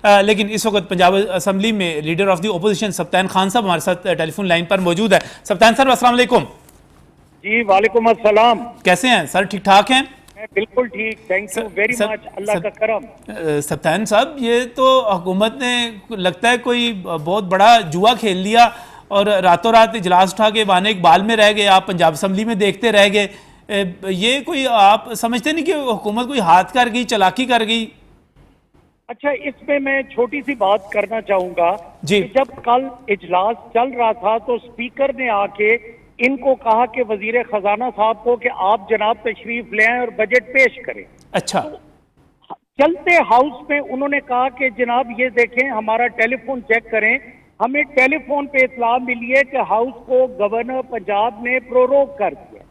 लेकिन इस वक्त पंजाब असम्बली में leader of the opposition सप्तान Khan साहब हमारे साथ टेलीफोन लाइन पर मौजूद है। सप्तान सर अस्सलाम वालेकुम। जी वालेकुम अस्सलाम। कैसे हैं सर, ठीक ठाक हैं? मैं बिल्कुल ठीक, थैंक यू वेरी मच, अल्लाह का करम। सप्तान साहब, ये तो हुकूमत ने लगता है कोई बहुत बड़ा जुआ खेल लिया और रातों रात इजलास उठा के बाने इकबाल में रह गए, आप पंजाब असम्बली में देखते रह गए। ये कोई आप समझते नहीं कि हुकूमत कोई हाथ कर गई, चालाकी कर गई? अच्छा, इसमें मैं छोटी सी बात करना चाहूंगा जी। कि जब कल इजलास चल रहा था तो स्पीकर ने आके इनको कहा कि वजीर खजाना साहब को कि आप जनाब तशरीफ ले आए और बजट पेश करें। अच्छा। तो चलते हाउस में उन्होंने कहा कि जनाब ये देखें, हमारा टेलीफोन चेक करें। हमें टेलीफोन पे इतला मिली है कि हाउस को गवर्नर पंजाब ने प्रोरोग कर दिया।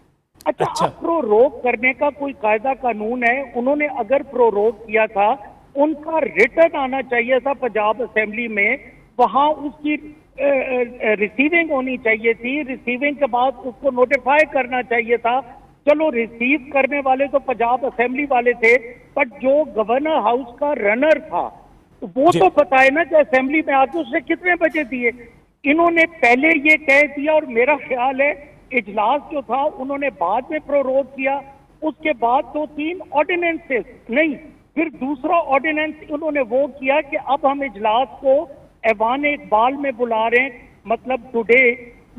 अच्छा। अब प्रोरोग करने का कोई कायदा कानून है? उन्होंने अगर प्रोरोग किया था, उनका रिटर्न आना चाहिए था पंजाब असेंबली में, वहां उसकी रिसीविंग होनी चाहिए थी। रिसीविंग के बाद उसको नोटिफाई करना चाहिए था। चलो, रिसीव करने वाले तो पंजाब असेंबली वाले थे, बट जो गवर्नर हाउस का रनर था वो तो बताए ना कि असेंबली में आके उसने कितने बजे दिए। इन्होंने पहले ये कह दिया और मेरा ख्याल है इजलास जो था उन्होंने बाद में प्रोरोग किया। उसके बाद 2-3 ऑर्डिनेंसेस नहीं, फिर दूसरा ऑर्डिनेंस उन्होंने वो किया कि अब हम इजलास को ऐवान इकबाल में बुला रहे हैं, मतलब टुडे,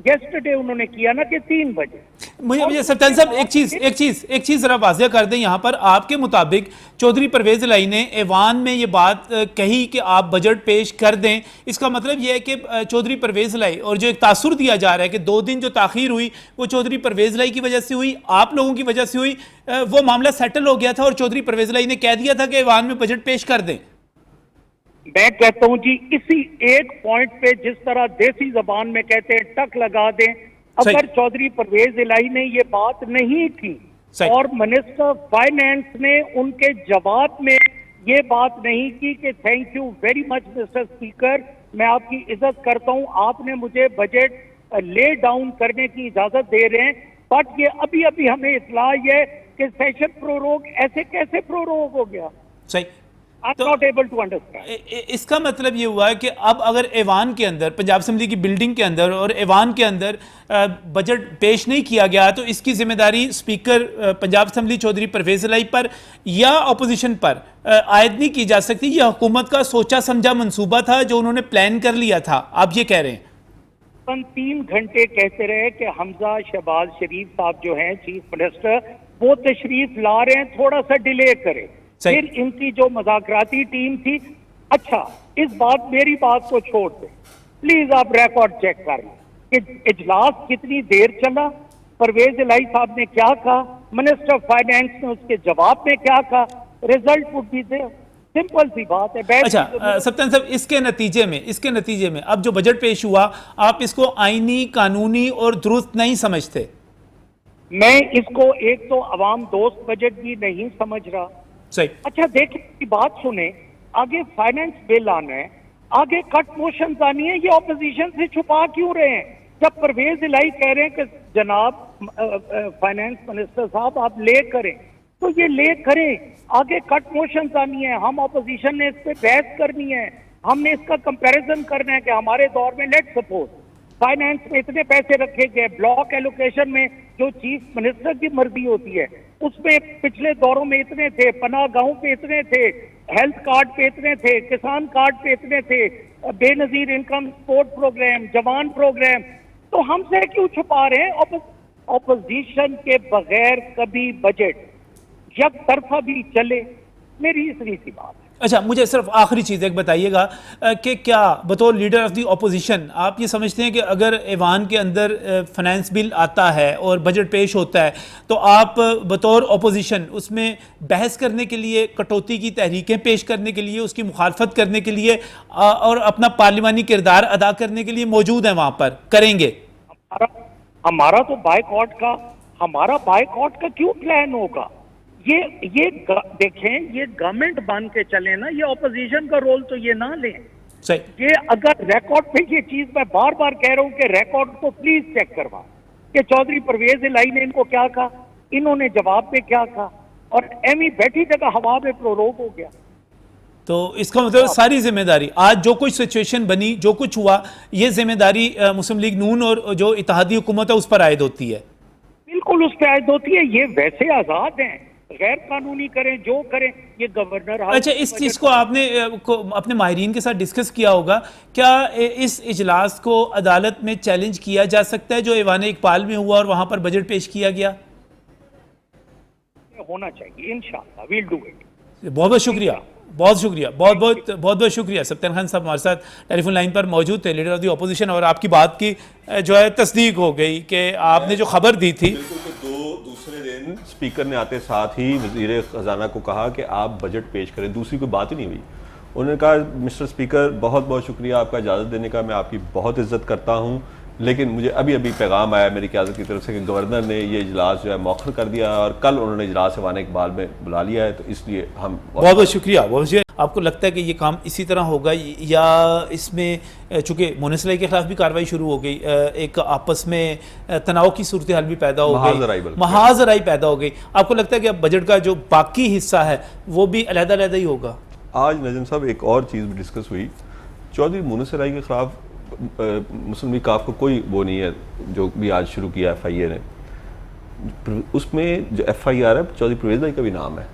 येस्टरडे उन्होंने किया ना कि 3 बजे। मुझे सप्तान साहब एक चीज जरा वाज़ेह कर दें यहाँ पर। आपके मुताबिक चौधरी परवेज इलाही ने ऐवान में ये बात कही कि आप बजट पेश कर दें, इसका मतलब यह है कि चौधरी परवेज इलाही, और जो एक तासुर दिया जा रहा है कि 2 दिन जो ताखीर हुई वो चौधरी परवेज इलाही की वजह से हुई, आप लोगों की वजह से हुई, वो मामला सेटल हो गया था और चौधरी परवेज इलाही ने कह दिया था कि ऐवान में बजट पेश कर दें। मैं कहता हूं जी, इसी एक पॉइंट पे जिस तरह देसी जबान में कहते हैं टक लगा दें, अगर चौधरी परवेज इलाही ने ये बात नहीं की और मिनिस्टर फाइनेंस ने उनके जवाब में ये बात नहीं की कि thank you very much mister speaker, मैं आपकी इज्जत करता हूं, आपने मुझे बजट ले डाउन करने की इजाजत दे रहे हैं, बट ये अभी अभी हमें इतला है कि सेशन प्रोरोग, ऐसे कैसे प्रोरोग हो गया? सही। तो not able to understand. इसका मतलब ये हुआ है कि अब अगर ऐवान के अंदर, पंजाब असेंबली की बिल्डिंग के अंदर और ऐवान के अंदर बजट पेश नहीं किया गया तो इसकी जिम्मेदारी स्पीकर पंजाब असेंबली चौधरी परवेज इलाही पर या अपोजिशन पर आयद नहीं की जा सकती। यह हुकूमत का सोचा समझा मंसूबा था जो उन्होंने प्लान कर लिया था, आप ये कह रहे हैं? 3 घंटे कहते रहे कि हमजा शहबाज शरीफ साहब जो हैं चीफ मिनिस्टर, वो तशरीफ ला रहे हैं, थोड़ा सा डिले करें। फिर इनकी जो मुज़ाकराती टीम थी, अच्छा इस बात, मेरी बात को छोड़ दें प्लीज, आप रिकॉर्ड चेक कर लें कि इजलास कितनी देर चला, परवेज इलाही साहब ने क्या कहा, मिनिस्टर फाइनेंस ने उसके जवाब में क्या कहा, result would be there. Simple सी बात है। अच्छा सप्तान साहब, इसके नतीजे में अब जो बजट पेश हुआ, आप इसको आईनी, कानूनी और दुरुस्त नहीं समझते? मैं इसको एक तो अवाम दोस्त बजट भी नहीं समझ रहा। सही। अच्छा देखिए, बात सुने, आगे फाइनेंस बिल आना है, आगे कट मोशन आनी है, ये ऑपोजिशन से छुपा क्यों रहे हैं? जब परवेज इलाही कह रहे हैं कि जनाब फाइनेंस मिनिस्टर साहब आप ले करें, तो ये ले करें। आगे कट मोशन आनी है, हम ऑपोजिशन ने इस पे बहस करनी है, हमने इसका कंपैरिजन करना है कि हमारे दौर में लेट सपोज फाइनेंस में इतने पैसे रखे गए, ब्लॉक एलोकेशन में जो चीफ मिनिस्टर की मर्जी होती है उसमें पिछले दौरों में इतने थे, पनाह गांव पे इतने थे, हेल्थ कार्ड पे इतने थे, किसान कार्ड पे इतने थे, बेनजीर इनकम सपोर्ट प्रोग्राम, जवान प्रोग्राम, तो हमसे क्यों छुपा रहे हैं? ऑपोजिशन के बगैर कभी बजट जब तरफा भी चले, मेरी इतनी सी बात है। अच्छा, मुझे सिर्फ आखिरी चीज़ एक बताइएगा कि क्या बतौर लीडर ऑफ दी ओपोजिशन आप ये समझते हैं कि अगर ऐवान के अंदर फाइनेंस बिल आता है और बजट पेश होता है तो आप बतौर ओपोजिशन उसमें बहस करने के लिए, कटौती की तहरीकें पेश करने के लिए, उसकी मुखालफत करने के लिए और अपना पार्लिमानी किरदार अदा करने के लिए मौजूद हैं, वहाँ पर करेंगे? हमारा तो बायकॉट का क्यों प्लान होगा? ये देखें, ये गवर्नमेंट बन के चले ना, ये ऑपोजिशन का रोल तो ये ना लें। सही। ये अगर रिकॉर्ड पे, ये चीज मैं बार बार कह रहा हूं कि रिकॉर्ड को प्लीज चेक करवा कि चौधरी परवेज इलाही ने इनको क्या कहा, इन्होंने जवाब में क्या कहा, और एमी बैठी जगह हवा में प्रोरोग हो गया। तो इसका मतलब सारी जिम्मेदारी आज जो कुछ सिचुएशन बनी, जो कुछ हुआ, ये जिम्मेदारी मुस्लिम लीग नून और जो इत्तेहादी हुकूमत है उस पर आयद होती है। बिल्कुल उस पर आयद होती है। ये वैसे आजाद हैं, गैर कानूनी करें जो करें, ये गवर्नर। अच्छा, इस चीज़ को आपने अपने माहिरीन के साथ डिस्कस किया होगा, क्या इस इजलास को अदालत में चैलेंज किया जा सकता है जो ऐवान इकबाल में हुआ और वहां पर बजट पेश किया गया? होना चाहिए, इंशाअल्लाह वील डू इट। बहुत बहुत शुक्रिया, बहुत शुक्रिया, बहुत शुक्रिया। सप्तान खान साहब हमारे साथ टेलीफोन लाइन पर मौजूद थे, लीडर ऑफ द अपोजिशन, और आपकी बात की जो है तस्दीक हो गई कि आपने जो खबर दी थी। दूसरे दिन स्पीकर ने आते साथ ही वजीर खजाना को कहा कि आप बजट पेश करें, दूसरी कोई बात ही नहीं हुई। उन्होंने कहा मिस्टर स्पीकर बहुत बहुत शुक्रिया आपका इजाज़त देने का, मैं आपकी बहुत इज्जत करता हूँ, लेकिन मुझे अभी अभी पैगाम आया मेरी क़यादत की तरफ से कि गवर्नर ने ये इजलास जो है मौखर कर दिया और कल उन्होंने इजलास ऐवान इकबाल में बुला लिया है, तो इसलिए हम बहुत बहुत शुक्रिया, बहुत शुक्रिया। आपको लगता है कि ये काम इसी तरह होगा या इसमें चूँकि मोनसलाई के खिलाफ भी कार्रवाई शुरू हो गई, एक आपस में तनाव की सूरत हाल भी पैदा हो गई, महाजराई पैदा हो गई, आपको लगता है कि अब बजट का जो बाकी हिस्सा है वो भी अलग-अलग ही होगा? आज नजम साहब एक और चीज़ भी डिस्कस हुई, चौधरी मोनसलाई के खिलाफ मुस्लिम लीग काफ को कोई वो नहीं है जो भी आज शुरू किया FIA ने, उसमें जो FIR है चौधरी परवेज भाई का भी नाम है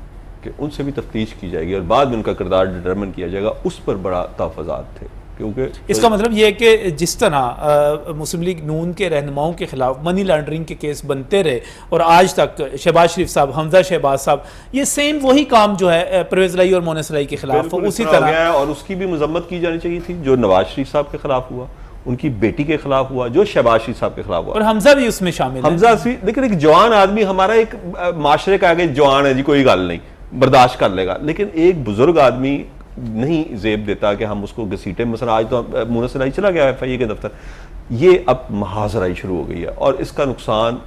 कि उनसे भी तफ्तीश की जाएगी और बाद में उनका किरदार डिटरमिन किया जाएगा, उस पर बड़ा तहफ़्फ़ुज़ात थे। क्योंकि इसका मतलब यह है कि जिस तरह मुस्लिम लीग नून के रहनुमाओं के खिलाफ मनी लॉन्ड्रिंग के केस बनते रहे और आज तक शहबाज शरीफ साहब, हमजा शहबाज साहब, ये सेम वही काम जो है परवेज लाई और मोनस लाई के खिलाफ उसी तरह, और उसकी भी मजम्मत की जानी चाहिए थी जो नवाज शरीफ साहब के खिलाफ हुआ, उनकी बेटी के खिलाफ हुआ, जो शहबाज शरीफ साहब के खिलाफ हुआ, और हमजा भी उसमें शामिल है। हमजा भी, लेकिन एक जवान आदमी हमारा एक माशरे का आगे जवान है जी, कोई गल नहीं, बर्दाश्त कर लेगा, लेकिन एक बुजुर्ग आदमी नहीं जेब देता कि हम उसको घसीटे। मसला आज तो मुनसलाई चला गया FIA के दफ्तर, ये अब महाजराई शुरू हो गई है और इसका नुकसान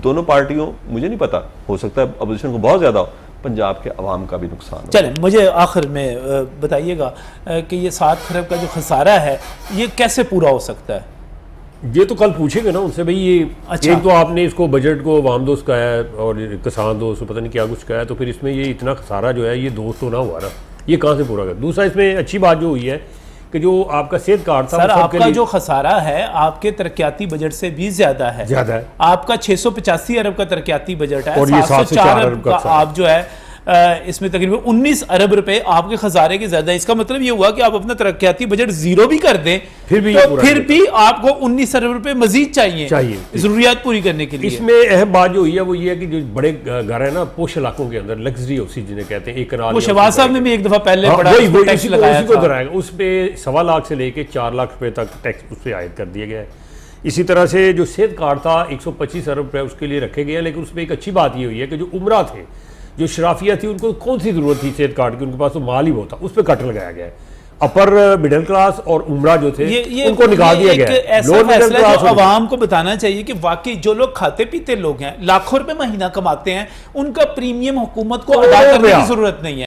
दोनों पार्टियों, मुझे नहीं पता, हो सकता है अपोजिशन को बहुत ज्यादा हो, पंजाब के अवाम का भी नुकसान हो। चलें, मुझे आखिर में बताइएगा कि ये 7 खरब का जो खसारा है ये कैसे पूरा हो सकता है? ये तो कल पूछेंगे ना उनसे भाई, ये अच्छा। एक तो आपने इसको बजट को अवाम दोस्त कहा है और किसान दोस्त पता नहीं क्या कुछ कहा है, तो फिर इसमें ये इतना खसारा जो है ये दोस्त तो ना हुआ ना, ये कहाँ से पूरा कर। दूसरा इसमें अच्छी बात जो हुई है कि जो आपका सेहत कार्ड था, सर आपका जो खसारा है आपके तरक्याती बजट से भी ज्यादा है, आपका 685 अरब का तरक्याती बजट है और ये 704 अरब का आप जो है इसमें तकरीबन 19 अरब रुपए आपके खजारे के ज्यादा है। इसका मतलब ये हुआ कि आप अपना तरक्याती बजट जीरो भी कर दें फिर भी आपको 19 अरब रुपए मजीद चाहिए जरूरियात पूरी करने के लिए। इसमें अहम बात जो हुई है वो ये है कि जो बड़े घर है ना पोश इलाकों के अंदर, लग्जरी हाउसेज जिन्हें कहते हैं, एक कनाल, वो शहबाज साहब ने भी एक दफा पहले टैक्स लगाया था, उस पे 1.25 लाख से लेके 4 लाख रुपए तक टैक्स उस पर आयद कर दिया गया है। इसी तरह से जो सेहत कार्ड था 125 अरब रुपए उसके लिए रखे गए हैं, लेकिन उसमें एक अच्छी बात ये हुई है कि जो उमरा थे, जो शराफिया थी, उनको कौन सी जरूरत थी सेहत कार्ड की, उनके पास तो माल ही बहुत था, उस पर कट लगाया गया है। अपर मिडिल क्लास और उमरा जो थे उनको निकाल दिया गया है। ऐसा फैसला जो आवाम को बताना चाहिए कि वाकई जो लोग खाते पीते लोग हैं, लाखों रुपए महीना कमाते हैं, उनका प्रीमियम हुकूमत को अदा करने की जरूरत नहीं है।